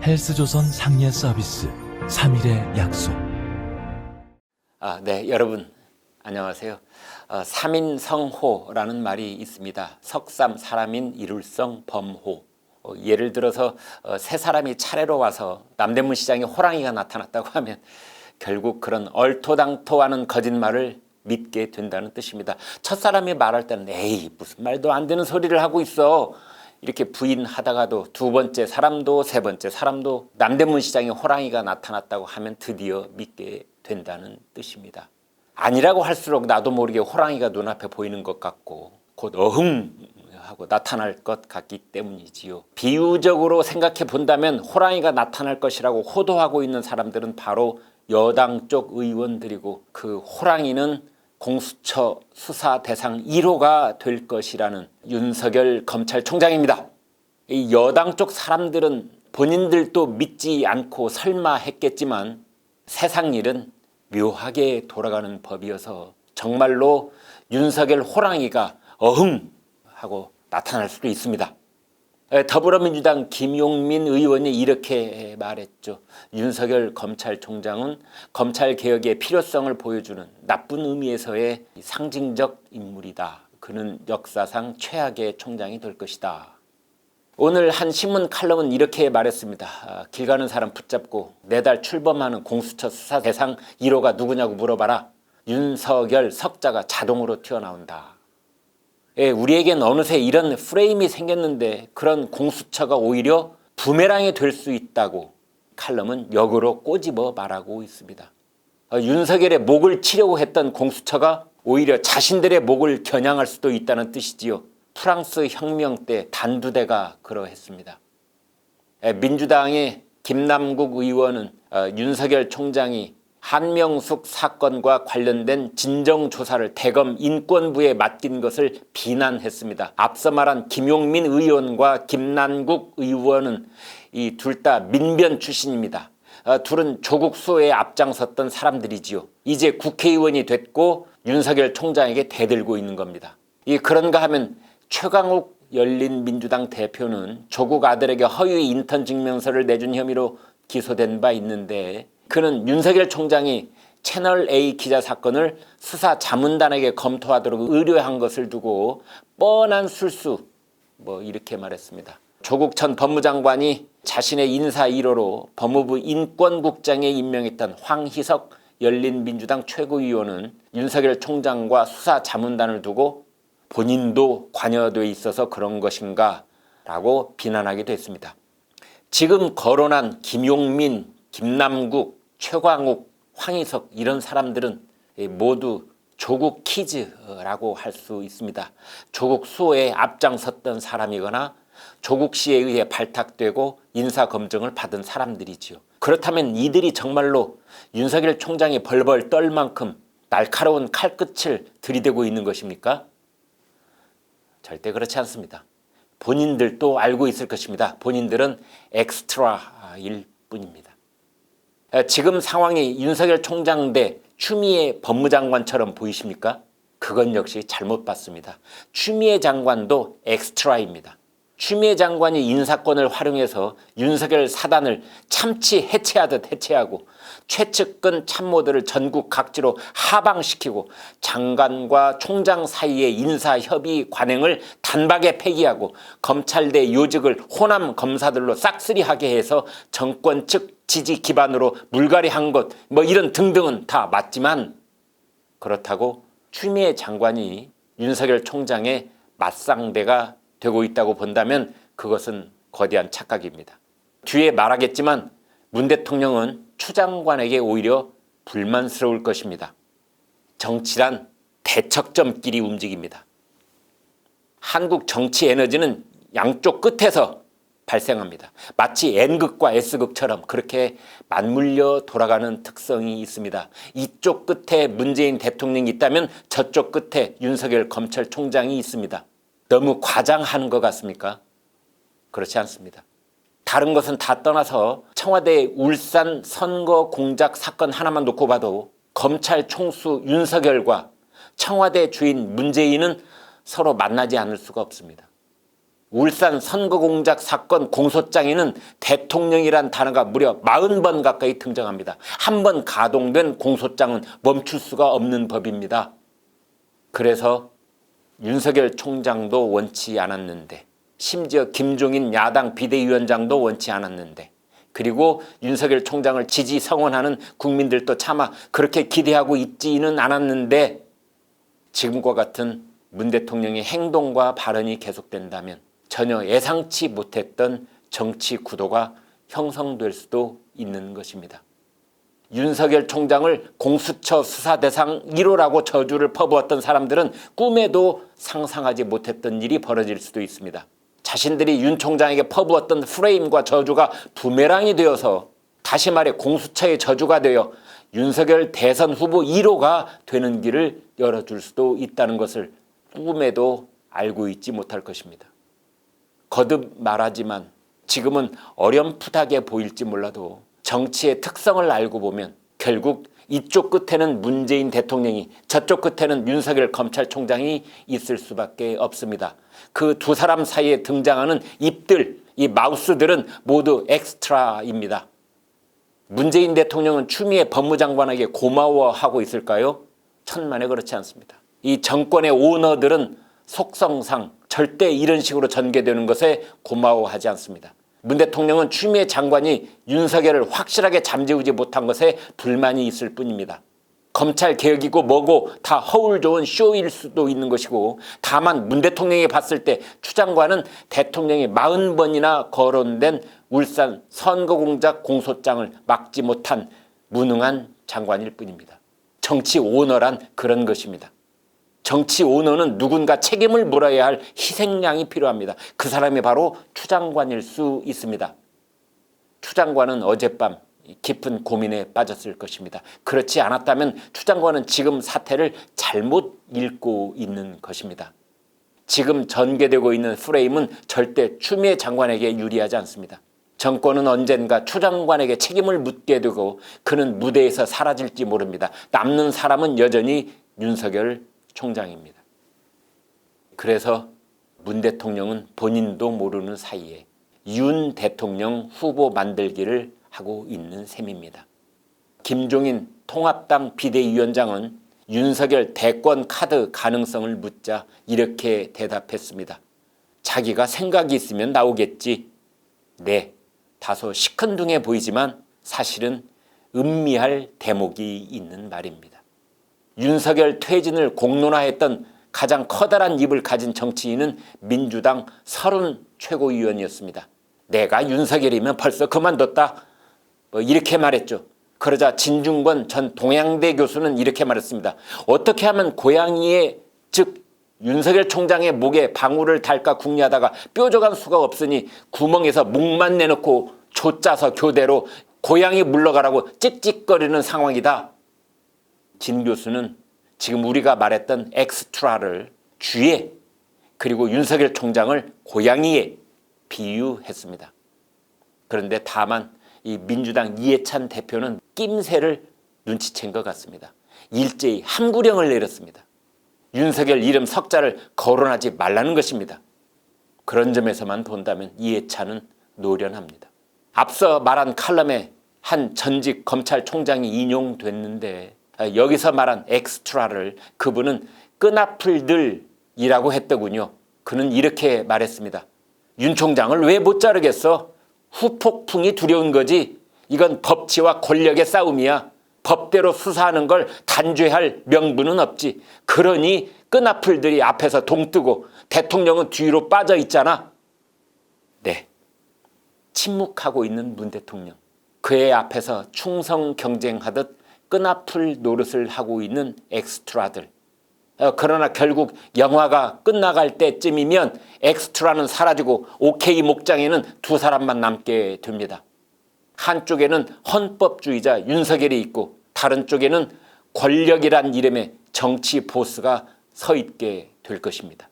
헬스조선 상례 서비스 3일의 약속. 네, 여러분 안녕하세요. 삼인성호라는 말이 있습니다. 석삼 사람인 이룰성 범호. 예를 들어서 세 사람이 차례로 와서 남대문 시장에 호랑이가 나타났다고 하면 결국 그런 얼토당토하는 거짓말을 믿게 된다는 뜻입니다. 첫 사람이 말할 때는 에이 무슨 말도 안 되는 소리를 하고 있어 이렇게 부인하다가도 두 번째 사람도 세 번째 사람도 남대문 시장에 호랑이가 나타났다고 하면 드디어 믿게 된다는 뜻입니다. 아니라고 할수록 나도 모르게 호랑이가 눈앞에 보이는 것 같고 곧 어흥 하고 나타날 것 같기 때문이지요. 비유적으로 생각해 본다면 호랑이가 나타날 것이라고 호도하고 있는 사람들은 바로 여당 쪽 의원들이고 그 호랑이는 공수처 수사 대상 1호가 될 것이라는 윤석열 검찰총장입니다. 이 여당 쪽 사람들은 본인들도 믿지 않고 설마 했겠지만 세상 일은 묘하게 돌아가는 법이어서 정말로 윤석열 호랑이가 어흥 하고 나타날 수도 있습니다. 더불어민주당 김용민 의원이 이렇게 말했죠. 윤석열 검찰총장은 검찰개혁의 필요성을 보여주는 나쁜 의미에서의 상징적 인물이다. 그는 역사상 최악의 총장이 될 것이다. 오늘 한 신문 칼럼은 이렇게 말했습니다. 길 가는 사람 붙잡고 매달 출범하는 공수처 수사 대상 1호가 누구냐고 물어봐라. 윤석열 석자가 자동으로 튀어나온다. 우리에겐 어느새 이런 프레임이 생겼는데 그런 공수처가 오히려 부메랑이 될 수 있다고 칼럼은 역으로 꼬집어 말하고 있습니다. 윤석열의 목을 치려고 했던 공수처가 오히려 자신들의 목을 겨냥할 수도 있다는 뜻이지요. 프랑스 혁명 때 단두대가 그러했습니다. 민주당의 김남국 의원은 윤석열 총장이 한명숙 사건과 관련된 진정조사를 대검 인권부에 맡긴 것을 비난했습니다. 앞서 말한 김용민 의원과 김남국 의원은 이 둘 다 민변 출신입니다. 둘은 조국 수호에 앞장섰던 사람들이지요. 이제 국회의원이 됐고 윤석열 총장에게 대들고 있는 겁니다. 그런가 하면 최강욱 열린민주당 대표는 조국 아들에게 허위 인턴 증명서를 내준 혐의로 기소된 바 있는데 그는 윤석열 총장이 채널A 기자 사건을 수사 자문단에게 검토하도록 의뢰한 것을 두고 뻔한 술수 이렇게 말했습니다. 조국 전 법무장관이 자신의 인사 1호로 법무부 인권국장에 임명했던 황희석 열린민주당 최고위원은 윤석열 총장과 수사 자문단을 두고 본인도 관여되어 있어서 그런 것인가 라고 비난하기도 했습니다. 지금 거론한 김용민, 김남국, 최광욱, 황희석 이런 사람들은 모두 조국 키즈라고 할 수 있습니다. 조국 수호에 앞장섰던 사람이거나 조국 씨에 의해 발탁되고 인사검증을 받은 사람들이지요. 그렇다면 이들이 정말로 윤석열 총장이 벌벌 떨 만큼 날카로운 칼끝을 들이대고 있는 것입니까? 절대 그렇지 않습니다. 본인들도 알고 있을 것입니다. 본인들은 엑스트라일 뿐입니다. 지금 상황이 윤석열 총장 대 추미애 법무장관처럼 보이십니까? 그건 역시 잘못 봤습니다. 추미애 장관도 엑스트라입니다. 추미애 장관이 인사권을 활용해서 윤석열 사단을 참치 해체하듯 해체하고 최측근 참모들을 전국 각지로 하방시키고 장관과 총장 사이의 인사협의 관행을 단박에 폐기하고 검찰대 요직을 호남 검사들로 싹쓸이하게 해서 정권 측 지지 기반으로 물갈이한 것 이런 등등은 다 맞지만 그렇다고 추미애 장관이 윤석열 총장의 맞상대가 되고 있다고 본다면 그것은 거대한 착각입니다. 뒤에 말하겠지만 문 대통령은 추 장관에게 오히려 불만스러울 것입니다. 정치란 대척점끼리 움직입니다. 한국 정치 에너지는 양쪽 끝에서 발생합니다. 마치 N극과 S극처럼 그렇게 맞물려 돌아가는 특성이 있습니다. 이쪽 끝에 문재인 대통령이 있다면 저쪽 끝에 윤석열 검찰총장이 있습니다. 너무 과장하는 것 같습니까? 그렇지 않습니다. 다른 것은 다 떠나서 청와대 울산 선거 공작 사건 하나만 놓고 봐도 검찰 총수 윤석열과 청와대 주인 문재인은 서로 만나지 않을 수가 없습니다. 울산 선거공작 사건 공소장에는 대통령이란 단어가 무려 40번 가까이 등장합니다. 한 번 가동된 공소장은 멈출 수가 없는 법입니다. 그래서 윤석열 총장도 원치 않았는데, 심지어 김종인 야당 비대위원장도 원치 않았는데, 그리고 윤석열 총장을 지지 성원하는 국민들도 차마 그렇게 기대하고 있지는 않았는데, 지금과 같은 문 대통령의 행동과 발언이 계속된다면 전혀 예상치 못했던 정치 구도가 형성될 수도 있는 것입니다. 윤석열 총장을 공수처 수사 대상 1호라고 저주를 퍼부었던 사람들은 꿈에도 상상하지 못했던 일이 벌어질 수도 있습니다. 자신들이 윤 총장에게 퍼부었던 프레임과 저주가 부메랑이 되어서, 다시 말해 공수처의 저주가 되어 윤석열 대선 후보 1호가 되는 길을 열어줄 수도 있다는 것을 꿈에도 알고 있지 못할 것입니다. 거듭 말하지만 지금은 어렴풋하게 보일지 몰라도 정치의 특성을 알고 보면 결국 이쪽 끝에는 문재인 대통령이, 저쪽 끝에는 윤석열 검찰총장이 있을 수밖에 없습니다. 그 두 사람 사이에 등장하는 입들, 이 마우스들은 모두 엑스트라입니다. 문재인 대통령은 추미애 법무장관에게 고마워하고 있을까요? 천만에 그렇지 않습니다. 이 정권의 오너들은 속성상 절대 이런 식으로 전개되는 것에 고마워하지 않습니다. 문 대통령은 추미애 장관이 윤석열을 확실하게 잠재우지 못한 것에 불만이 있을 뿐입니다. 검찰 개혁이고 뭐고 다 허울 좋은 쇼일 수도 있는 것이고, 다만 문 대통령이 봤을 때 추 장관은 대통령이 40번이나 거론된 울산 선거공작 공소장을 막지 못한 무능한 장관일 뿐입니다. 정치 오너란 그런 것입니다. 정치 오너는 누군가 책임을 물어야 할 희생양이 필요합니다. 그 사람이 바로 추 장관일 수 있습니다. 추 장관은 어젯밤 깊은 고민에 빠졌을 것입니다. 그렇지 않았다면 추 장관은 지금 사태를 잘못 읽고 있는 것입니다. 지금 전개되고 있는 프레임은 절대 추미애 장관에게 유리하지 않습니다. 정권은 언젠가 추 장관에게 책임을 묻게 되고 그는 무대에서 사라질지 모릅니다. 남는 사람은 여전히 윤석열 총장입니다. 그래서 문 대통령은 본인도 모르는 사이에 윤 대통령 후보 만들기를 하고 있는 셈입니다. 김종인 통합당 비대위원장은 윤석열 대권 카드 가능성을 묻자 이렇게 대답했습니다. 자기가 생각이 있으면 나오겠지. 네, 다소 시큰둥해 보이지만 사실은 음미할 대목이 있는 말입니다. 윤석열 퇴진을 공론화했던 가장 커다란 입을 가진 정치인은 민주당 서른 최고위원이었습니다. 내가 윤석열이면 벌써 그만뒀다, 이렇게 말했죠. 그러자 진중권 전 동양대 교수는 이렇게 말했습니다. 어떻게 하면 고양이의, 즉 윤석열 총장의 목에 방울을 달까 궁리하다가 뾰족한 수가 없으니 구멍에서 목만 내놓고 조 짜서 교대로 고양이 물러가라고 찍찍거리는 상황이다. 진 교수는 지금 우리가 말했던 엑스트라를 쥐에, 그리고 윤석열 총장을 고양이에 비유했습니다. 그런데 다만 이 민주당 이해찬 대표는 낌새를 눈치챈 것 같습니다. 일제히 함구령을 내렸습니다. 윤석열 이름 석자를 거론하지 말라는 것입니다. 그런 점에서만 본다면 이해찬은 노련합니다. 앞서 말한 칼럼에 한 전직 검찰총장이 인용됐는데, 여기서 말한 엑스트라를 그분은 끈앞풀들이라고 했더군요. 그는 이렇게 말했습니다. 윤 총장을 왜 못 자르겠어? 후폭풍이 두려운 거지. 이건 법치와 권력의 싸움이야. 법대로 수사하는 걸 단죄할 명분은 없지. 그러니 끈앞풀들이 앞에서 동뜨고 대통령은 뒤로 빠져 있잖아. 네, 침묵하고 있는 문 대통령. 그의 앞에서 충성 경쟁하듯 끈앞풀 노릇을 하고 있는 엑스트라들. 그러나 결국 영화가 끝나갈 때쯤이면 엑스트라는 사라지고 오케이 목장에는 두 사람만 남게 됩니다. 한쪽에는 헌법주의자 윤석열이 있고 다른 쪽에는 권력이란 이름의 정치 보스가 서 있게 될 것입니다.